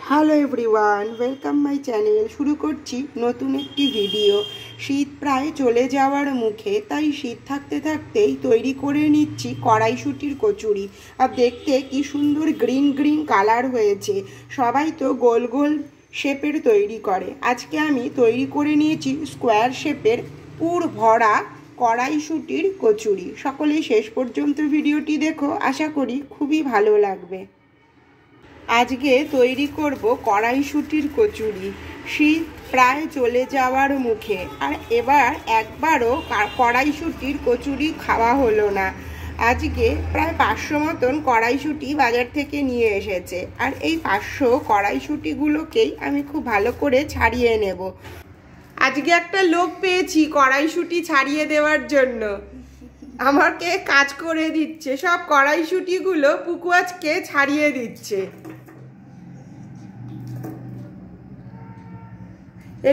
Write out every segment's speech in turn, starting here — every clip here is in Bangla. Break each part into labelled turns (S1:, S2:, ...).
S1: Hello everyone, welcome my channel. শুরু করছি নতুন একটি ভিডিও। শীত প্রায় চলে যাওয়ার মুখে, তাই শীত থাকতে থাকতেই তৈরি করে নিচ্ছি কড়াইশুঁটির কচুরি। আর দেখতে কি সুন্দর গ্রিন গ্রিন কালার হয়েছে। সবাই তো গোল গোল শেপের তৈরি করে, আজকে আমি তৈরি করে নিয়েছি স্কোয়ার শেপের পুর ভরা কড়াইশুঁটির কচুরি। সকলেই শেষ পর্যন্ত ভিডিওটি দেখো, আশা করি খুবই ভালো লাগবে। আজকে তৈরি করব কড়াইশুঁটির কচুরি। শীত প্রায় চলে যাওয়ার মুখে, আর এবার একবারও কড়াইশুঁটির কচুরি খাওয়া হলো না। আজকে প্রায় 500 মতন কড়াইশুঁটি বাজার থেকে নিয়ে এসেছে, আর এই 500 কড়াইশুঁটিগুলোকেই আমি খুব ভালো করে ছাড়িয়ে নেব। আজকে একটা লোক পেয়েছি কড়াইশুঁটি ছাড়িয়ে দেওয়ার জন্য, আমাকে কাজ করে দিচ্ছে। সব কড়াইশুঁটিগুলো পুকু আজকে ছাড়িয়ে দিচ্ছে।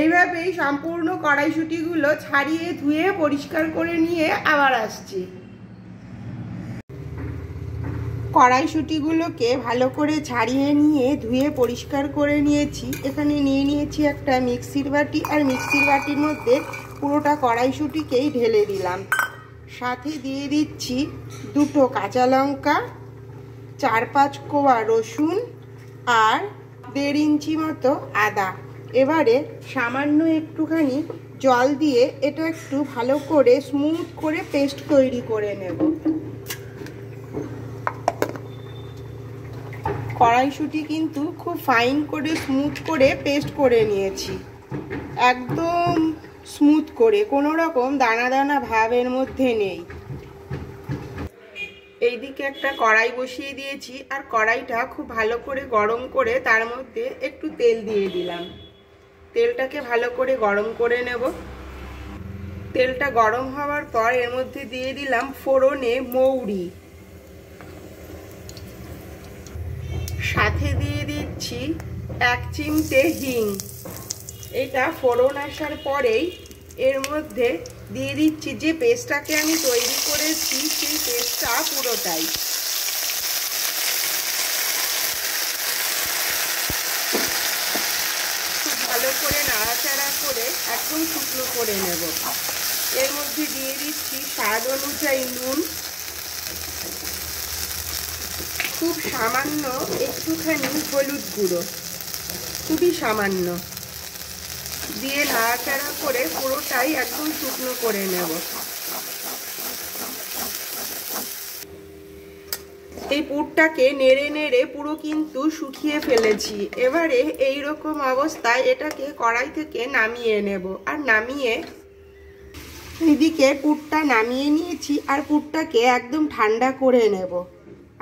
S1: এইভাবেই সম্পূর্ণ কড়াইশুঁটিগুলো ছাড়িয়ে ধুয়ে পরিষ্কার করে নিয়ে আবার আসছি। কড়াইশুঁটিগুলোকে ভালো করে ছাড়িয়ে নিয়ে ধুয়ে পরিষ্কার করে নিয়েছি। এখানে নিয়ে নিয়েছি একটা মিক্সির বাটি, আর মিক্সির বাটির মধ্যে পুরোটা কড়াইশুঁটিকেই ঢেলে দিলাম। সাথে দিয়ে দিচ্ছি 2 কাঁচা লঙ্কা, 4-5 কোয়া রসুন, আর 1.5 ইঞ্চি মতো আদা। এবারে সামান্য একটুখানি জল দিয়ে এটা একটু ভালো করে স্মুথ করে পেস্ট তৈরি করে নেব। কড়াইশুঁটি কিন্তু খুব ফাইন করে স্মুথ করে পেস্ট করে নিয়েছি, একদম স্মুথ করে, কোনো রকম দানা দানা ভাবের মধ্যে নেই। এইদিকে একটা কড়াই বসিয়ে দিয়েছি, আর কড়াইটা খুব ভালো করে গরম করে তার মধ্যে একটু তেল দিয়ে দিলাম। তেলটাকে ভালো করে গরম করে নেব। তেলটা গরম হওয়ার পর এর মধ্যে দিয়ে দিলাম ফোড়নে মৌরি, সাথে দিয়ে দিচ্ছি 1 চিমটে হিং। এটা ফোড়ন আসার পরেই এর মধ্যে দিয়ে দিচ্ছি যে পেস্টটাকে আমি তৈরি করেছি, সেই পেস্টটা পুরোটাই। খুব ভালো করে নাড়াচাড়া করে একদম শুকনো করে নেব। এর মধ্যে দিয়ে দিচ্ছি স্বাদ অনুযায়ী নুন, খুব সামান্য একটুখানি হলুদ গুঁড়ো, খুবই সামান্য দিয়ে নাড়াচাড়া করে পুরোটাই একদম শুকনো করে নেব। এই পুরটাকে নেড়ে নেড়ে পুরো কিন্তু শুকিয়ে ফেলেছি। এবারে এই রকম অবস্থায় এটাকে কড়াই থেকে নামিয়ে নেব। আর নামিয়ে এদিকে পুরটা নামিয়ে নিয়েছি, আর পুরটাকে একদম ঠান্ডা করে নেব।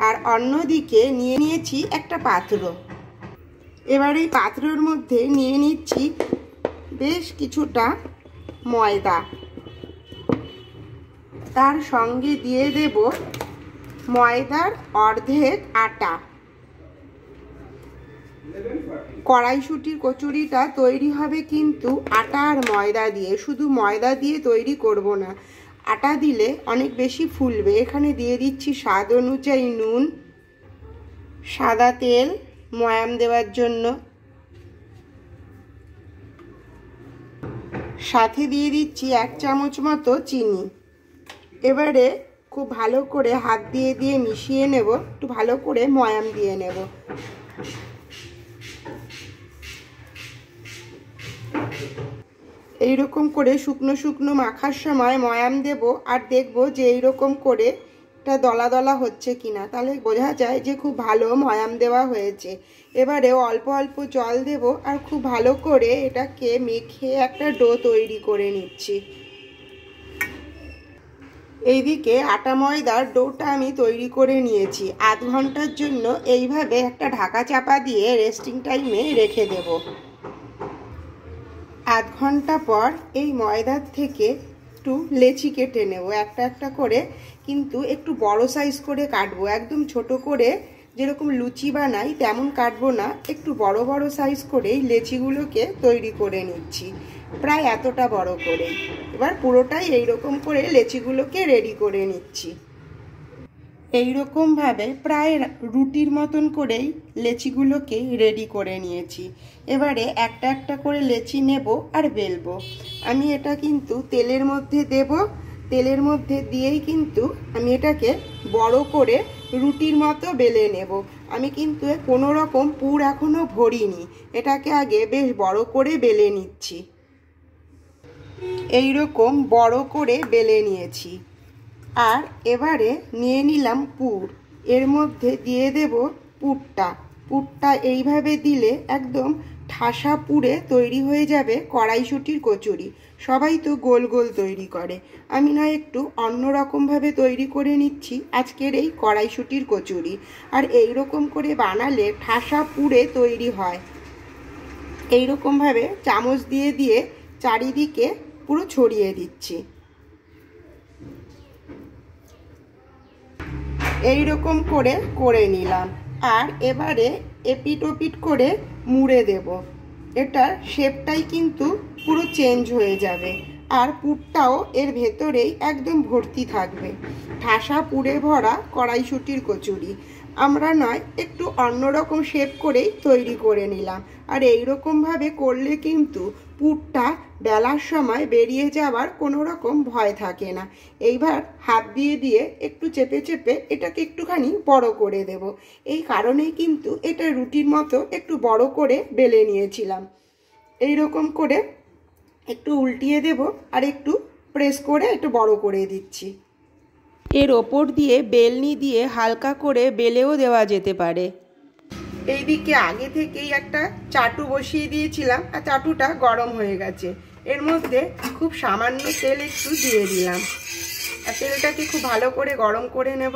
S1: আর অন্যদিকে নিয়ে নিয়েছি একটা পাত্র। এবার এই পাত্রের মধ্যে নিয়ে নিচ্ছি বেশ কিছুটা ময়দা, তার সঙ্গে দিয়ে দেব ময়দার অর্ধেক আটা। কড়াইশুঁটির কচুরিটা তৈরি হবে কিন্তু আটা আর ময়দা দিয়ে, শুধু ময়দা দিয়ে তৈরি করব না, আটা দিলে অনেক বেশি ফুলবে। এখানে দিয়ে দিচ্ছি স্বাদ অনুযায়ী নুন, সাদা তেল ময়াম দেওয়ার জন্য, সাথে দিয়ে দিচ্ছি 1 চামচ মতো চিনি। এবারে খুব ভালো করে হাত দিয়ে দিয়ে মিশিয়ে নেব, একটু ভালো করে ময়াম দিয়ে নেব। এইরকম করে শুকনো শুকনো মাখার সময় ময়াম দেব, আর দেখব যে এইরকম করে এটা দলা দলা হচ্ছে কিনা, তাহলে বোঝা যায় যে খুব ভালো ময়াম দেওয়া হয়েছে। এবারে অল্প অল্প জল দেব, আর খুব ভালো করে এটাকে মেখে একটা ডো তৈরি করে নিচ্ছি। এইদিকে আটা ময়দার ডোটা আমি তৈরি করে নিয়েছি। আধ ঘন্টার জন্য এইভাবে একটা ঢাকা চাপা দিয়ে রেস্টিং টাইমে রেখে দেব। আধ ঘন্টা পর এই ময়দার থেকে একটু লেচি কেটে নেব, একটা একটা করে, কিন্তু একটু বড় সাইজ করে কাটবো। একদম ছোট করে যেরকম লুচি বানাই তেমন কাটবো না, একটু বড় বড় সাইজ করেই লেচিগুলোকে তৈরি করে নিচ্ছি, প্রায় এতটা বড় করে। এবার পুরোটাই এইরকম করে লেচিগুলোকে রেডি করে নিচ্ছি। এই রকম ভাবে প্রায় রুটির মতন করেই লেচিগুলোকে রেডি করে নিয়েছি। এবারে একটা একটা করে লেচি নেব আর বেলবো। আমি এটা কিন্তু তেলের মধ্যে দেব, তেলের মধ্যে দিয়েই কিন্তু আমি এটাকে বড় করে রুটির মতো বেলে নেব। আমি কিন্তু কোনো রকম পুর এখনো ভরিনি, এটাকে আগে বেশ বড় করে বেলে নিচ্ছি। এই রকম বড় করে বেলে নিয়েছি। আর এবারে নিয়ে নিলাম পুর, এর মধ্যে দিয়ে দেব পুরটা। পুরটা এইভাবে দিলে একদম ঠাসা পুরে তৈরি হয়ে যাবে কড়াইশুঁটির কচুরি। সবাই তো গোল গোল তৈরি করে, আমি নয় একটু অন্যরকমভাবে তৈরি করে নিচ্ছি আজকের এই কড়াইশুঁটির কচুরি। আর এই রকম করে বানালে ঠাসা পুরে তৈরি হয়। এই রকমভাবে চামচ দিয়ে দিয়ে চারিদিকে পুরো ছড়িয়ে দিচ্ছি। এই রকম করে করে নিলাম। আর এবারে এপিট ওপিট করে মুড়ে দেব। এটার শেপটাই কিন্তু পুরো চেঞ্জ হয়ে যাবে। আর পুরটাও এর ভেতরেই একদম ভর্তি থাকবে। ঠাসা পুরে ভরা কড়াইশুঁটির কচুরি। আমরা নয় একটু অন্যরকম শেপ করেই তৈরি করে নিলাম। আর এই রকমভাবে করলে কিন্তু পুরটা বেলার সময় বেরিয়ে যাওয়ার কোনো রকম ভয় থাকে না। এইবার হাত দিয়ে দিয়ে একটু চেপে চেপে এটাকে একটুখানি বড় করে দেব। এই কারণেই কিন্তু এটা রুটির মতো একটু বড় করে বেলে নিয়েছিলাম। এই রকম করে একটু উল্টিয়ে দেব আর একটু প্রেস করে একটু বড় করে দিচ্ছি। এর ওপর দিয়ে বেলনি দিয়ে হালকা করে বেলেও দেওয়া যেতে পারে। এইদিকে আগে থেকেই একটা চাটু বসিয়ে দিয়েছিলাম আর চাটুটা গরম হয়ে গেছে। এর মধ্যে খুব সামান্য তেল একটু দিয়ে দিলাম আর তেলটাকে খুব ভালো করে গরম করে নেব।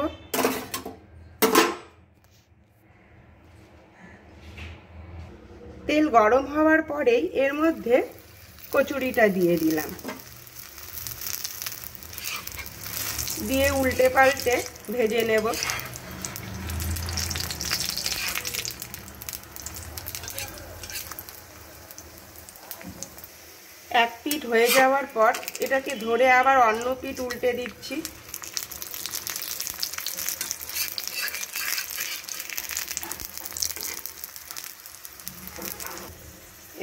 S1: তেল গরম হওয়ার পরেই এর মধ্যে কচুরিটা দিয়ে দিলাম, দিয়ে উল্টে পাল্টে ভেজে নেব। এক পিঠ হয়ে যাওয়ার পর এটাকে ধরে আবার অন্য পিঠ উল্টে দিচ্ছি।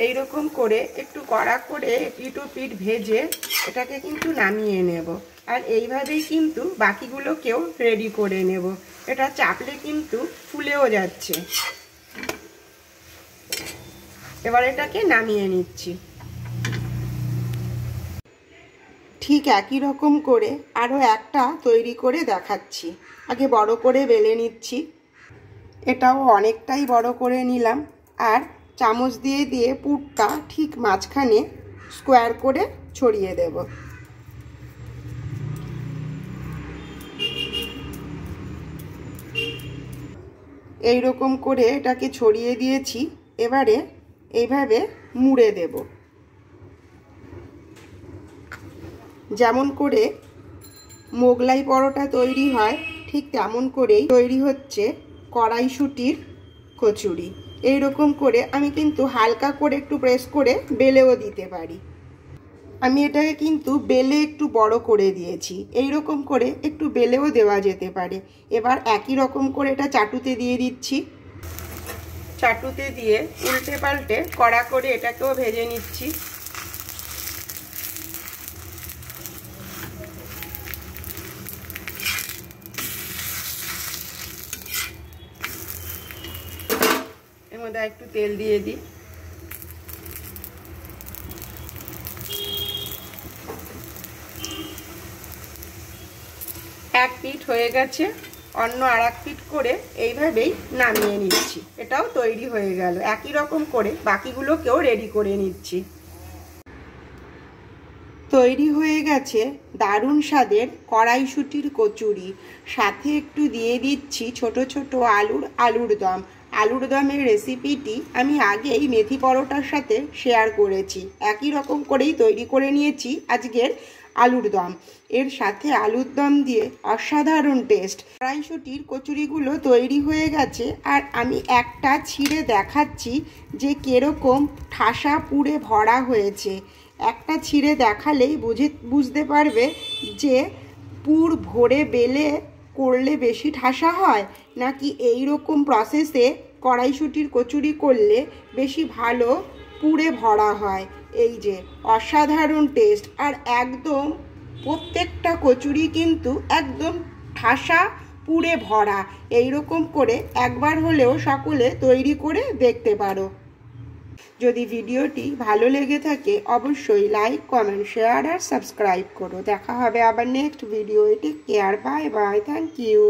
S1: এই রকম করে একটু কড়া করে পিঠ ও পিঠ ভেজে এটাকে কিন্তু নামিয়ে নেব। আর এইভাবেই কিন্তু বাকিগুলোকেও রেডি করে নেব। এটা চাপলে কিন্তু ফুলেও যাচ্ছে। এবার এটাকে নামিয়ে নিচ্ছি। ঠিক একই রকম করে আরও একটা তৈরি করে দেখাচ্ছি। আগে বড় করে বেলে নিচ্ছি। এটাও অনেকটাই বড় করে নিলাম আর চামচ দিয়ে দিয়ে পুরটা ঠিক মাঝখানে স্কোয়ার করে ছড়িয়ে দেব। এই রকম করে এটাকে ছড়িয়ে দিয়েছি। এবারে এইভাবে মুড়ে দেব। যেমন করে মোগলাই পরোটা তৈরি হয় ঠিক তেমন করেই তৈরি হচ্ছে কড়াইশুঁটির কচুরি। এই রকম করে আমি কিন্তু হালকা করে একটু প্রেস করে বেলেও দিতে পারি। আমি এটাকে কিন্তু বেলে একটু বড় করে দিয়েছি। এই রকম করে একটু বেলেও দেওয়া যেতে পারে। এবার একই রকম করে এটা চাটুতে দিয়ে দিচ্ছি। চাটুতে দিয়ে উল্টে পাল্টে কড়া করে এটাকেও ভেজে নিচ্ছি। এর মধ্যে একটু তেল দিয়ে দিই। এক পিঠ হয়ে গেছে, অন্য আর এক পিঠ করে এইভাবেই নামিয়ে নিচ্ছি। এটাও তৈরি হয়ে গেল। একই রকম করে বাকিগুলোকেও রেডি করে নিচ্ছি। তৈরি হয়ে গেছে দারুণ স্বাদের কড়াইশুঁটির কচুরি। সাথে একটু দিয়ে দিচ্ছি ছোট ছোট আলুর দম। আলুর দমের রেসিপিটি আমি আগেই মেথি পরোটার সাথে শেয়ার করেছি। একই রকম করেই তৈরি করে নিয়েছি আজকের আলুর দম। এর সাথে আলুর দম দিয়ে অসাধারণ টেস্ট। কড়াইশুঁটির কচুরিগুলো তৈরি হয়ে গেছে আর আমি একটা ছিঁড়ে দেখাচ্ছি যে কিরকম ঠাসা পুরে ভরা হয়েছে। একটা ছিঁড়ে দেখালেই বুঝতে পারবে যে পুর ভরে বেলে করলে বেশি ঠাসা হয় নাকি এই রকম প্রসেসে কড়াইশুঁটির কচুরি করলে বেশি ভালো পুরে ভরা হয়। এই যে অসাধারণ টেস্ট, আর একদম প্রত্যেকটা কচুরি কিন্তু একদম ঠাসা পুরে ভরা। এই রকম করে একবার হলেও সকলে তৈরি করে দেখতে পারো। যদি ভিডিওটি ভালো লেগে থাকে অবশ্যই লাইক, কমেন্ট, শেয়ার আর সাবস্ক্রাইব করো। দেখা হবে আবার next video. Take care, bye bye, thank you.